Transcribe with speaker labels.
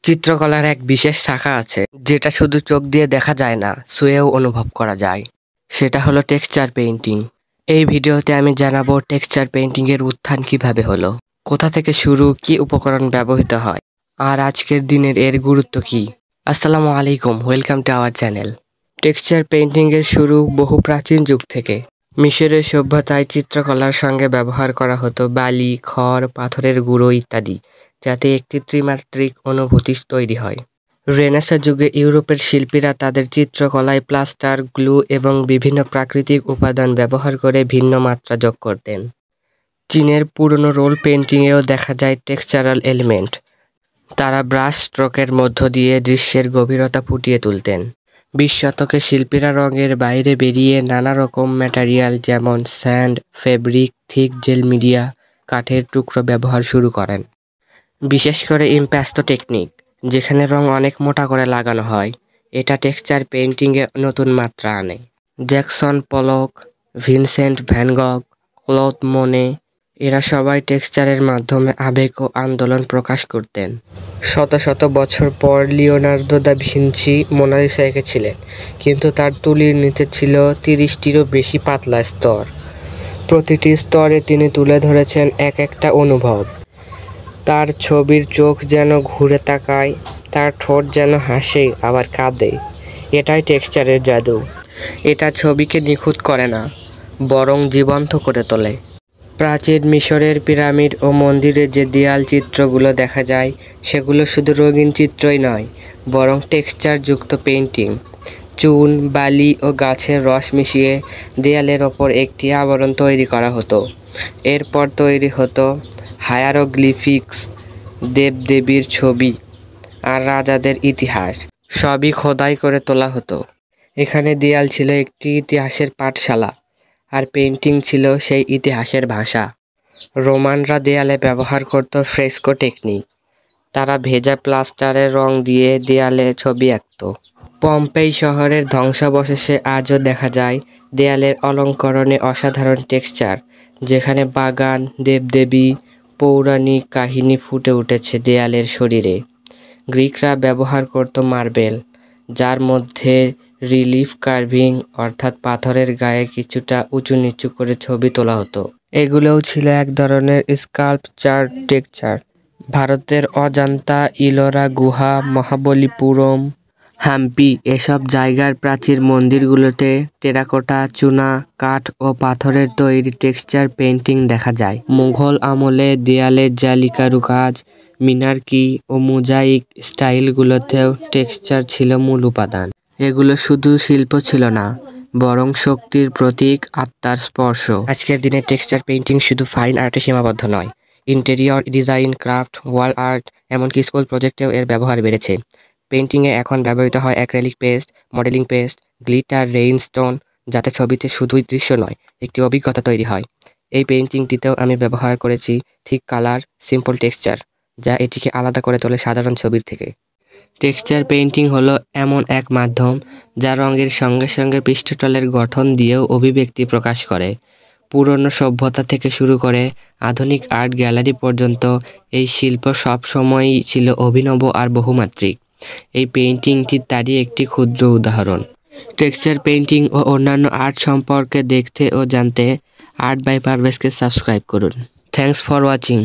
Speaker 1: চিত্রকলার এক বিশেষ শাখা আছে যেটা শুধু চোখ দিয়ে দেখা যায় না, ছুঁয়েও অনুভব করা যায়। সেটা হলো টেক্সচার পেইন্টিং। এই ভিডিওতে আমি জানাবো টেক্সচার পেইন্টিং এর উত্থান কিভাবে হলো, কোথা থেকে শুরু, কি উপকরণ ব্যবহৃত হয়, আর আজকের দিনের এর গুরুত্ব কি। আসসালামু আলাইকুম, welcome to our channel. Texture painting এর শুরু বহু প্রাচীন যুগ থেকে। মিশরের সভ্যতায় চিত্রকলার সঙ্গে ব্যবহার করা হতো বালি, খড়, পাথরের গুঁড়ো ইত্যাদি, যাতে একটি ত্রিমাত্রিক অনুভূতি তৈরি হয়। রেনেসাঁ যুগে ইউরোপের শিল্পীরা তাদের চিত্রকলায় প্লাস্টার, গ্লু এবং বিভিন্ন প্রাকৃতিক উপাদান ব্যবহার করে ভিন্ন মাত্রা যোগ করতেন। চীনের পুরনো রোল পেইন্টিংয়েও দেখা যায় টেক্সচারাল এলিমেন্ট। তারা ব্রাশ স্ট্রোকের মধ্য দিয়ে দৃশ্যের গভীরতা ফুটিয়ে তুলতেন। 20 শতকে শিল্পীরা রঙের বাইরে বেরিয়ে নানা রকম ম্যাটেরিয়াল যেমন sand, fabric, thick gel media, কাঠের টুকরো ব্যবহার শুরু করেন। বিশেষ করে ইম্প্যাস্তো টেকনিক, যেখানে রং অনেক মোটা করে লাগানো হয়, এটা টেক্সচার পেইন্টিংয়ে নতুন মাত্রা আনে। জ্যাকসন পলক, ভিনসেন্ট ভ্যান গগ, ক্লদ মোনে, এরা সবাই টেক্সচারের মাধ্যমে আবেগ ও আন্দোলন প্রকাশ করতেন। শত শত বছর পর লিওনার্দো দা ভিঞ্চি মোনালিসা এঁকেছিলেন, কিন্তু তার তুলির নিচে ছিল 30টিরও বেশি পাতলা স্তর। প্রতিটি স্তরে তিনি তুলে ধরেছেন এক একটা অনুভব। তার ছবির চোখ যেন ঘুরে তাকায়, তার ঠোঁট যেন হাসে আবার কাঁদে। এটাই টেক্সচারের জাদু। এটা ছবিকে নিখুঁত করে না, বরং জীবন্ত করে তোলে। প্রাচীন মিশরের পিরামিড ও মন্দিরে যে দেয়াল চিত্রগুলো দেখা যায়, সেগুলো শুধু রঙিন চিত্রই নয়, বরং টেক্সচারযুক্ত পেইন্টিং। চুন, বালি ও গাছের রস মিশিয়ে দেয়ালের ওপর একটি আবরণ তৈরি করা হতো। এরপর তৈরি হতো হায়ারোগ্লিফিক্স, দেবদেবীর ছবি আর রাজাদের ইতিহাস, সবই খোদাই করে তোলা হতো। এখানে দেয়াল ছিল একটি ইতিহাসের পাঠশালা, আর পেইন্টিং ছিল সেই ইতিহাসের ভাষা। রোমানরা দেয়ালে ব্যবহার করত ফ্রেস্কো টেকনিক। তারা ভেজা প্লাস্টারে রং দিয়ে দেয়ালে ছবি আঁকত। পম্পেই শহরের ধ্বংসাবশেষে আজও দেখা যায় দেয়ালের অলঙ্করণে অসাধারণ টেক্সচার, যেখানে বাগান, দেবদেবী, পৌরাণিক কাহিনী ফুটে উঠেছে দেয়ালের শরীরে। গ্রিকরা ব্যবহার করত মার্বেল, যার মধ্যে রিলিফ কার্ভিং অর্থাৎ পাথরের গায়ে কিছুটা উঁচু নিচু করে ছবি তোলা হতো। এগুলোও ছিল এক ধরনের স্কাল্পচার টেক্সচার। ভারতের অজন্তা, ইলোরা গুহা, মহাবলীপুরম, হাম্পি এসব জায়গার প্রাচীর মন্দিরগুলোতে টেরাকোটা, চুনা, কাঠ ও পাথরের তৈরি টেক্সচার পেইন্টিং দেখা যায়। মুঘল আমলে দেয়ালে জালি কারুকাজ, মিনারকি ও মোজাইক স্টাইলগুলোতেও টেক্সচার ছিল মূল উপাদান। এগুলো শুধু শিল্প ছিল না, বরং শক্তির প্রতীক, আত্মার স্পর্শ। আজকের দিনে টেক্সচার পেইন্টিং শুধু ফাইন আর্টে সীমাবদ্ধ নয়। Interior design, craft, wall art, এমনকি স্কুল প্রজেক্টেও এর ব্যবহার বেড়েছে। পেইন্টিংয়ে এখন ব্যবহৃত হয় acrylic paste, modelling paste, glitter, rhinestone, যাতে ছবিতে শুধুই দৃশ্য নয়, একটি অভিজ্ঞতা তৈরি হয়। এই পেইন্টিংটিতেও আমি ব্যবহার করেছি থিক কালার, সিম্পল টেক্সচার, যা এটিকে আলাদা করে তোলে সাধারণ ছবির থেকে। টেক্সচার পেইন্টিং হলো এমন এক মাধ্যম যা রঙের সঙ্গে সঙ্গে পৃষ্ঠতলের গঠন দিয়েও অভিব্যক্তি প্রকাশ করে। পুরনো সভ্যতা থেকে শুরু করে আধুনিক আর্ট গ্যালারি পর্যন্ত এই শিল্প সবসময়ই ছিল অভিনব আর বহুমাত্রিক। এই পেইন্টিংটি তারই একটি ক্ষুদ্র উদাহরণ। টেক্সচার পেইন্টিং ও অন্যান্য আর্ট সম্পর্কে দেখতে ও জানতে আর্ট বাই পারভেজকে সাবস্ক্রাইব করুন। Thanks for watching.